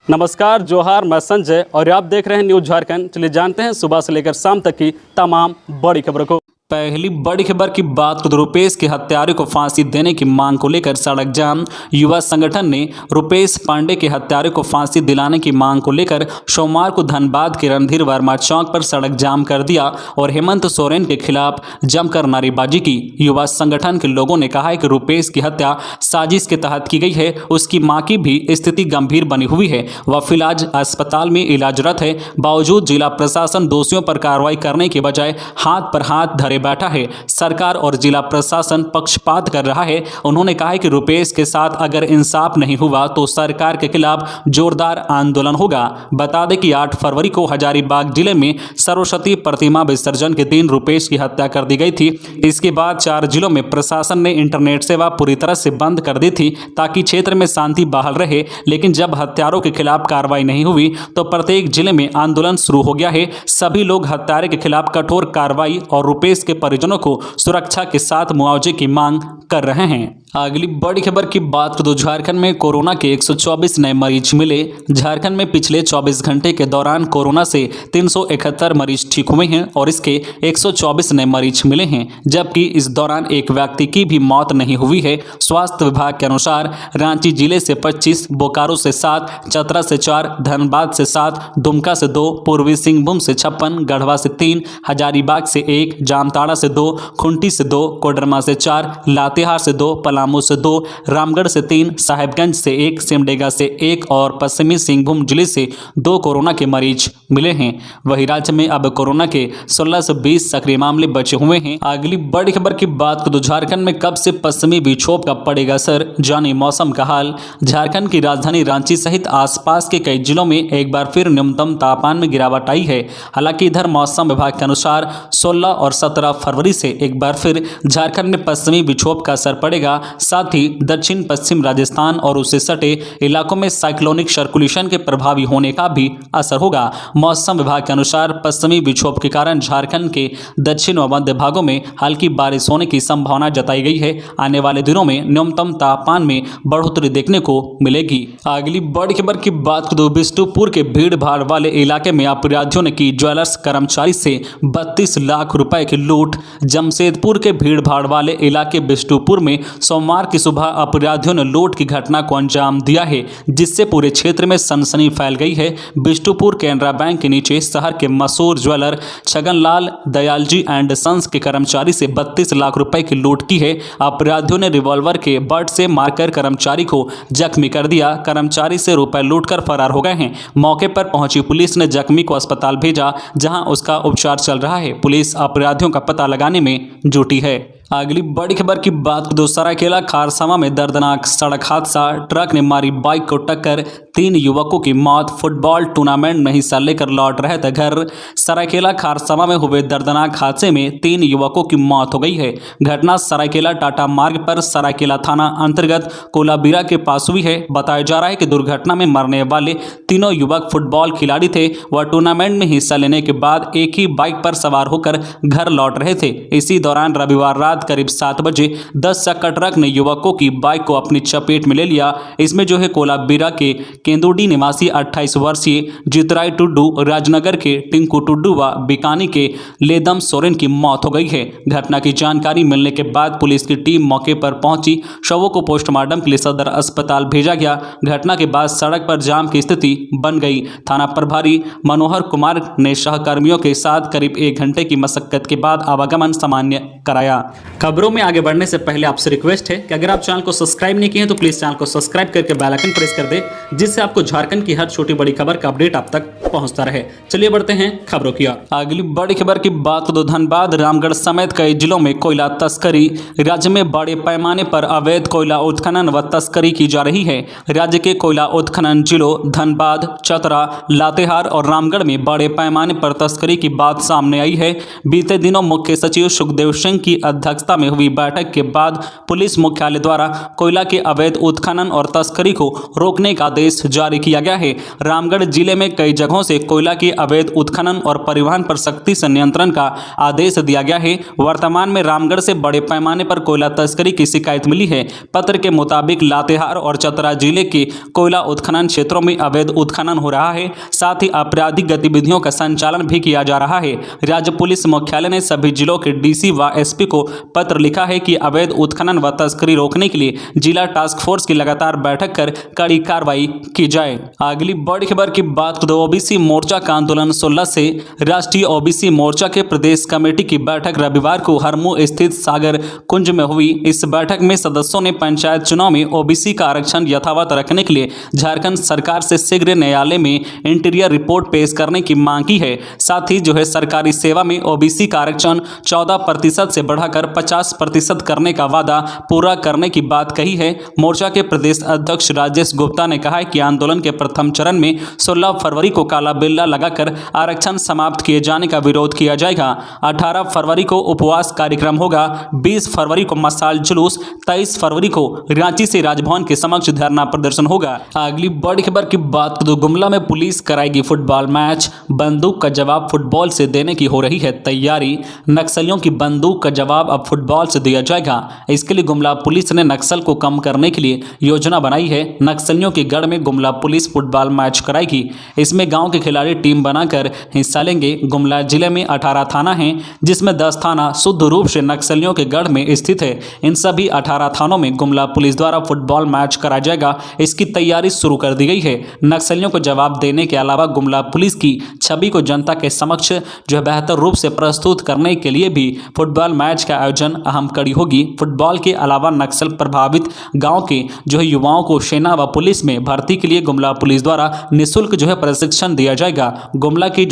नमस्कार, जोहार, मैं संजय और आप देख रहे हैं न्यूज झारखंड। चलिए जानते हैं सुबह से लेकर शाम तक की तमाम बड़ी खबरों को। पहली बड़ी खबर की बात करें तो रुपेश के हत्यारे को फांसी देने की मांग को लेकर सड़क जाम। युवा संगठन ने रुपेश पांडे के हत्यारे को फांसी दिलाने की मांग को लेकर सोमवार को धनबाद के रणधीर वर्मा चौक पर सड़क जाम कर दिया और हेमंत सोरेन के खिलाफ जमकर नारेबाजी की। युवा संगठन के लोगों ने कहा है कि रुपेश की हत्या साजिश के तहत की गई है। उसकी मां की भी स्थिति गंभीर बनी हुई है, वह फिलहाल अस्पताल में इलाजरत है। बावजूद जिला प्रशासन दोषियों पर कार्रवाई करने के बजाय हाथ पर हाथ धरे बैठा है। सरकार और जिला प्रशासन पक्षपात कर रहा है। उन्होंने कहा है कि रुपेश के साथ अगर इंसाफ नहीं हुआ तो सरकार के खिलाफ जोरदार आंदोलन होगा। बता दें कि 8 फरवरी को हजारीबाग जिले में सरस्वती प्रतिमा विसर्जन के दिन रुपेश की हत्या कर दी गई थी। इसके बाद 4 जिलों में प्रशासन ने इंटरनेट सेवा पूरी तरह से बंद कर दी थी ताकि क्षेत्र में शांति बहाल रहे। लेकिन जब हत्यारों के खिलाफ कार्रवाई नहीं हुई तो प्रत्येक जिले में आंदोलन शुरू हो गया है। सभी लोग हत्यारे के खिलाफ कठोर कार्रवाई और रुपेश के परिजनों को सुरक्षा के साथ मुआवजे की मांग कर रहे हैं। अगली बड़ी खबर की बात करें तो झारखंड में कोरोना के 124 नए मरीज मिले। झारखंड में पिछले 24 घंटे के दौरान कोरोना से 371 मरीज ठीक हुए हैं और इसके 124 नए मरीज मिले हैं, जबकि इस दौरान एक व्यक्ति की भी मौत नहीं हुई है। स्वास्थ्य विभाग के अनुसार रांची जिले से 25, बोकारो से 7, चतरा से 4, धनबाद से 7, दुमका से 2, पूर्वी सिंहभूम से 56, गढ़वा से 3, हजारीबाग से 1, जामताड़ा से 2, खुंटी से 2, कोडरमा से 4, लातेहार से 2, पलामू से 2, रामगढ़ से 3, साहेबगंज से 1, सिमडेगा से 1 और पश्चिमी सिंहभूम जिले से 2 कोरोना के मरीज मिले हैं। वहीं राज्य में अब कोरोना के 1620 सक्रिय मामले बचे हुए हैं। अगली बड़ी खबर की बात करें तो झारखंड में कब से पश्चिमी विक्षोभ का पड़ेगा असर, जाने मौसम का हाल। झारखंड की राजधानी रांची सहित आसपास के कई जिलों में एक बार फिर न्यूनतम तापमान में गिरावट आई है। हालांकि इधर मौसम विभाग के अनुसार 16 और 17 फरवरी से एक बार फिर झारखंड में पश्चिमी विक्षोभ का असर पड़ेगा। साथ ही दक्षिण पश्चिम राजस्थान और उससे सटे इलाकों में साइक्लोनिक सर्कुलेशन के प्रभावी होने का भी असर होगा। मौसम विभाग के अनुसार पश्चिमी विक्षोभ के कारण झारखंड के दक्षिण व मध्य भागों में हल्की बारिश होने की संभावना जताई गई है। आने वाले दिनों में न्यूनतम तापमान में बढ़ोतरी देखने को मिलेगी। अगली बड़ी खबर की बात करें तो बिष्टुपुर के भीड़ भाड़ वाले इलाके में अपराधियों ने की ज्वेलर्स कर्मचारी से 32 लाख रुपए की लूट। जमशेदपुर के भीड़ भाड़ वाले इलाके बिष्टुपुर में सोमवार की सुबह अपराधियों ने लूट की घटना को अंजाम दिया है, जिससे पूरे क्षेत्र में सनसनी फैल गई है। बिष्टुपुर कैनरा बैंक के नीचे शहर के मशहूर jeweller Chhaganlal Dayalji and sons के कर्मचारी से 32 लाख रुपए की लूट की है। अपराधियों ने रिवॉल्वर के बट से मारकर कर्मचारी को जख्मी कर दिया। कर्मचारी से रुपए लूटकर फरार हो गए हैं। मौके पर पहुंची पुलिस ने जख्मी को अस्पताल भेजा, जहां उसका उपचार चल रहा है। पुलिस अपराधियों का पता लगाने में जुटी है। अगली बड़ी खबर की बात करें तो सरायकेला खारसावा में दर्दनाक सड़क हादसा। ट्रक ने मारी बाइक को टक्कर, 3 युवकों की मौत। फुटबॉल टूर्नामेंट में हिस्सा लेकर लौट रहे थे घर। सरायकेला खारसावा में हुए दर्दनाक हादसे में 3 युवकों की मौत हो गई है। घटना सरायकेला टाटा मार्ग पर सरायकेला थाना अंतर्गत कोलाबीरा के पास हुई है। बताया जा रहा है कि दुर्घटना में मरने वाले तीनों युवक फुटबॉल खिलाड़ी थे। वह टूर्नामेंट में हिस्सा लेने के बाद एक ही बाइक पर सवार होकर घर लौट रहे थे। इसी दौरान रविवार रात करीब 7 बजे 10 चक्का ट्रक ने युवकों की बाइक को अपनी चपेट में ले लिया। इसमें जो है कोलाबीरा के केंदुडी निवासी 28 वर्षीय जितराई टुड्डू, राजनगर के टिंकू टुड्डू व बीकानी के लेदम सोरेन की मौत हो गई है। घटना की जानकारी मिलने के बाद पुलिस की टीम मौके पर पहुंची। शवों को पोस्टमार्टम के लिए सदर अस्पताल भेजा गया। घटना के बाद सड़क पर जाम की स्थिति बन गई। थाना प्रभारी मनोहर कुमार ने सहकर्मियों के साथ करीब 1 घंटे की मशक्कत के बाद आवागमन सामान्य कराया। खबरों में आगे बढ़ने से पहले आपसे रिक्वेस्ट है कि अगर आप चैनल को सब्सक्राइब नहीं किए हैं तो प्लीज चैनल को सब्सक्राइब करके बेल आइकन प्रेस कर दे, जिससे आपको झारखंड की हर छोटी बड़ी खबर का अपडेट आप तक पहुंचता रहे। चलिए बढ़ते हैं खबरों की ओर। अगली बड़ी खबर की बात तो धनबाद, रामगढ़ समेत कई जिलों में कोयला तस्करी। राज्य में बड़े पैमाने पर अवैध कोयला उत्खनन व तस्करी की जा रही है। राज्य के कोयला उत्खनन जिलों धनबाद, चतरा, लातेहार और रामगढ़ में बड़े पैमाने पर तस्करी की बात सामने आई है। बीते दिनों मुख्य सचिव सुखदेव सिंह की अध्यक्षता में हुई बैठक के बाद पुलिस मुख्यालय द्वारा कोयला के अवैध उत्खनन और तस्करी को रोकने का आदेश आदेश जारी किया गया है। रामगढ़ जिले में कई जगहों से कोयला की अवैध उत्खनन और परिवहन पर सख्ती से नियंत्रण का आदेश दिया गया है। वर्तमान में रामगढ़ से बड़े पैमाने पर कोयला तस्करी की शिकायत मिली है। पत्र के मुताबिक लातेहार और चतरा जिले के कोयला उत्खनन क्षेत्रों में अवैध उत्खनन हो रहा है, साथ ही आपराधिक गतिविधियों का संचालन भी किया जा रहा है। राज्य पुलिस मुख्यालय ने सभी जिलों के डीसी व एसपी को पत्र लिखा है कि अवैध उत्खनन व तस्करी रोकने के लिए जिला टास्क फोर्स की लगातार बैठक कर कड़ी कार्रवाई की जाए। अगली बड़ी खबर की बात करें तो ओबीसी मोर्चा का आंदोलन 16 से राष्ट्रीय ओबीसी मोर्चा के प्रदेश कमेटी की बैठक रविवार को हरमू स्थित सागर कुंज में हुई। इस बैठक में सदस्यों ने पंचायत चुनाव में ओबीसी का आरक्षण यथावत रखने के लिए झारखंड सरकार से शीघ्र न्यायालय में इंटीरियर रिपोर्ट पेश करने की मांग की है। साथ ही सरकारी सेवा में ओबीसी का आरक्षण 14% से बढ़ाकर 50% करने का वादा पूरा करने की बात कही है। मोर्चा के प्रदेश अध्यक्ष राजेश गुप्ता ने कहा है कि आंदोलन के प्रथम चरण में 16 फरवरी को काला बिल्ला लगाकर आरक्षण समाप्त किए जाने का विरोध किया जाएगा। 18 फरवरी को उपवास कार्यक्रम होगा। 20 फरवरी को मशाल जुलूस, 23 फरवरी को रांची से राजभवन के समक्ष धरना प्रदर्शन होगा। अगली बड़ी खबर की बात करें तो गुमला में पुलिस कराएगी फुटबॉल मैच, बंदूक का जवाब फुटबॉल से देने की हो रही है तैयारी। नक्सलियों की बंदूक का जवाब अब फुटबॉल से दिया जाएगा। इसके लिए गुमला पुलिस ने नक्सल को कम करने के लिए योजना बनाई है। नक्सलियों के गढ़ में गुमला पुलिस फुटबॉल मैच कराएगी। इसमें गांव के खिलाड़ी टीम बनाकर हिस्सा लेंगे। गुमला जिले में 18 थाना हैं, जिसमें 10 थाना शुद्ध रूप से नक्सलियों के गढ़ में स्थित है। इन सभी 18 थानों में गुमला पुलिस द्वारा फुटबॉल मैच कराया जाएगा। इसकी तैयारी शुरू कर दी गई है। नक्सलियों को जवाब देने के अलावा गुमला पुलिस की छवि को जनता के समक्ष बेहतर रूप से प्रस्तुत करने के लिए भी फुटबॉल मैच का आयोजन अहम कड़ी होगी। फुटबॉल के अलावा नक्सल प्रभावित गांव के युवाओं को सेना व पुलिस में भर्ती के लिए गुमला पुलिस द्वारा निःशुल्क प्रशिक्षण दिया जाएगा। गुमला की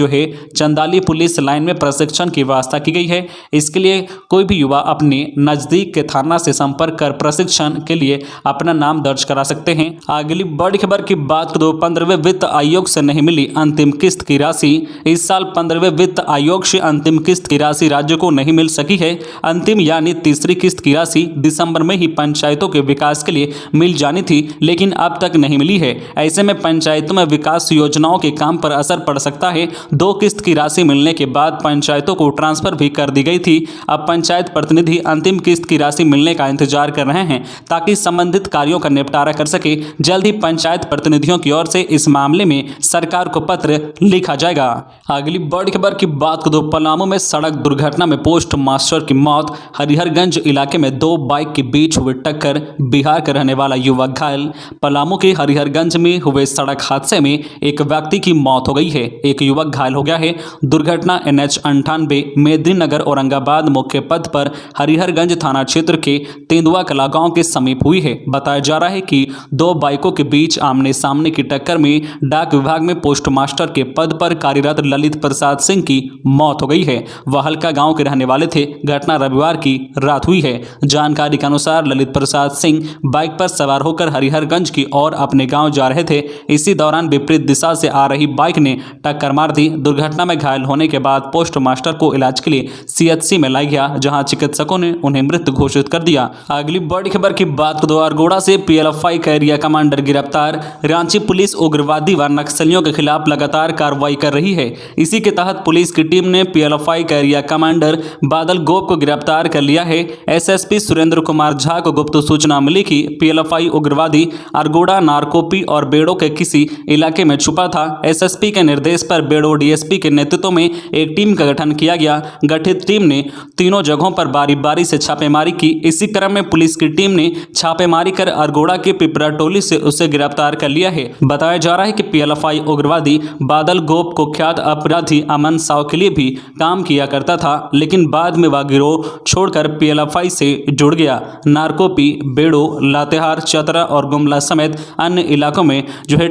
चंदाली पुलिस लाइन में प्रशिक्षण की व्यवस्था की गई है। इसके लिए कोई भी युवा अपने नजदीक के थाना से संपर्क कर प्रशिक्षण के लिए अपना नाम दर्ज करा सकते हैं। अगली बड़ी खबर की बात करें तो 15वें वित्त आयोग से नहीं मिली अंतिम किस्त की राशि। इस साल 15वें वित्त आयोग से अंतिम किस्त की राशि राज्य को नहीं मिल सकी है। अंतिम यानी तीसरी किस्त की राशि दिसंबर में ही पंचायतों के विकास के लिए मिल जानी थी, लेकिन अब तक नहीं मिली है। ऐसे में पंचायतों में विकास योजनाओं के काम पर असर पड़ सकता है। 2 किस्त की राशि मिलने के बाद पंचायतों को ट्रांसफर भी कर दी गई थी। अब पंचायत प्रतिनिधि अंतिम किस्त की राशि मिलने का इंतजार कर रहे हैं ताकि संबंधित कार्यों का निपटारा कर सके। जल्द ही पंचायत प्रतिनिधियों की ओर से इस मामले में सरकार को पत्र लिखा जाएगा। अगली बड़ी खबर की बात करें तो पलामू में सड़क दुर्घटना में पोस्ट मास्टर की मौत। हरिहरगंज इलाके में 2 बाइक के बीच हुई टक्कर, बिहार का रहने वाला युवक घायल। पलामू के हरिहरगंज में हुए सड़क हादसे में एक व्यक्ति की मौत हो गई है, एक युवक घायल हो गया है। दुर्घटना NH 98 मेदिनीनगर औरंगाबाद मुख्य पथ पर हरिहरगंज थाना क्षेत्र के तेंदुआ कला गांव के समीप हुई है। बताया जा रहा है कि 2 बाइकों के बीच आमने सामने की टक्कर में डाक विभाग में पोस्ट मास्टर के पद पर कार्यरत ललित प्रसाद सिंह की मौत हो गई है। वह हल्का गांव के रहने वाले थे। घटना रविवार की रात हुई है। जानकारी के अनुसार ललित प्रसाद सिंह बाइक पर सवार होकर हरिहरगंज की ओर अपने गांव जा रहे थे। इसी दौरान विपरीत दिशा से आ रही बाइक ने टक्कर मार दी। दुर्घटना में घायल होने के बाद पोस्ट मास्टर को इलाज के लिए CHC में लाया गया, जहां चिकित्सकों ने उन्हें मृत घोषित कर दिया। अगली बड़ी खबर की बात करें तो अरगोड़ा से PLFI का एरिया कमांडर गिरफ्तार। रांची पुलिस उग्रवादी व नक्सलियों के खिलाफ लगातार कार्रवाई कर रही है। इसी के तहत पुलिस की टीम ने PLFI का एरिया कमांडर बादल गोप को गिरफ्तार कर लिया है। SSP सुरेंद्र कुमार झा को गुप्त सूचना मिली कि PLFI उग्रवादी अरगोड़ा, नारकोपी और बेड़ो के किसी इलाके में छुपा था। SSP के निर्देश पर बेड़ो DSP के नेतृत्व में एक टीम का गठन किया गया। गठित टीम ने तीनों जगहों पर बारी बारी से छापेमारी की। इसी क्रम में पुलिस की टीम ने छापेमारी कर अरगोड़ा के पिपरा टोली से उसे गिरफ्तार कर लिया है। बताया जा रहा है कि PLFI उग्रवादी बादल गोप कुख्यात अपराधी अमन साव के लिए भी काम किया करता था, लेकिन बाद में वह गिरोह छोड़कर PLFI से जुड़ गया। नारकोपी, बेड़ो, लातेहार, चतरा और गुमला समेत अन्य इलाकों में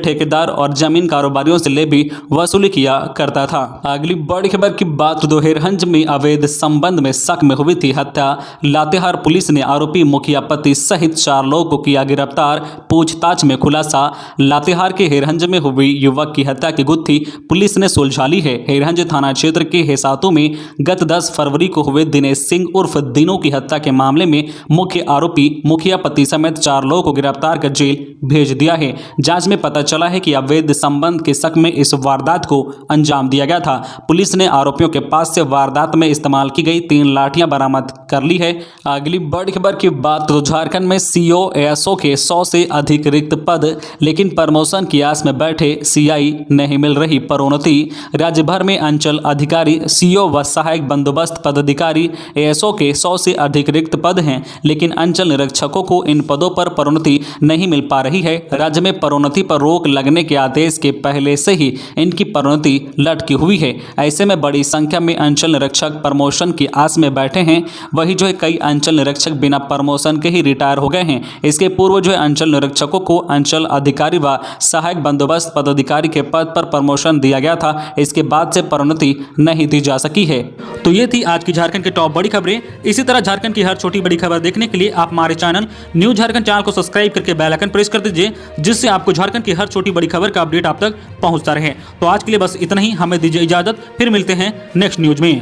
ठेकेदार और जमीन कारोबारियों से ले भी वसूली किया करता था। अगली बड़ी खबर की बात हेरहंज में अवैध संबंध में शक में हुई थी हत्या। लातेहार पुलिस ने आरोपी मुखिया पति सहित 4 लोगों को किया गिरफ्तार। पूछताछ में खुलासा, लातेहार के हेरहंज में हुई युवक की हत्या की गुत्थी पुलिस ने सुलझा ली है। हेरहंज थाना क्षेत्र के हेसातू में गत 10 फरवरी को हुए दिनेश सिंह उर्फ दिनों की हत्या के मामले में मुख्य आरोपी मुखिया पति समेत 4 लोगों को गिरफ्तार कर जेल भेज दिया है। जांच में पता चला है कि अवैध संबंध के शक में इस वारदात को अंजाम दिया गया था। पुलिस ने आरोपियों के पास से वारदात में इस्तेमाल की गई 3 लाठियां बरामद कर ली है। अगली बड़ी खबर की बात तो झारखंड में सीओ एएसओ के 100 से अधिक रिक्त पद, लेकिन प्रमोशन की आस में बैठे सीआई नहीं मिल रही पदोन्नति। राज्य भर में अंचल अधिकारी, सीओ व सहायक बंदोबस्त पदाधिकारी एएसओ के 100 से अधिक रिक्त पद हैं, लेकिन अंचल निरीक्षकों को इन पदों पर पदोन्नति नहीं मिल पा रही है। राज्य में पदोन्नति पर रोक लगने के आदेश के पहले से ही इनकी पदोन्नति लटकी हुई है। ऐसे में बड़ी संख्या में अंचल निरीक्षक प्रमोशन की आस में बैठे हैं। वही जो है कई अंचल निरीक्षक बिना प्रमोशन के ही रिटायर हो गए हैं। इसके पूर्व जो है अंचल निरीक्षकों को अंचल अधिकारी व सहायक बंदोबस्त पदाधिकारी के पद पर प्रमोशन दिया गया था। इसके बाद से पदोन्नति नहीं दी जा सकी है। तो ये थी आज की झारखंड की टॉप बड़ी खबरें। इसी तरह झारखंड की हर छोटी बड़ी खबर देखने के लिए आप हमारे चैनल न्यूज़ झारखंड चैनल को सब्सक्राइब करके बेल आइकन प्रेस कर दीजिए, जिससे आपको झारखंड की हर छोटी बड़ी खबर का अपडेट आप तक पहुंचता रहे। तो आज के लिए बस इतना ही, हमें दीजिए इजाजत, फिर मिलते हैं नेक्स्ट न्यूज में।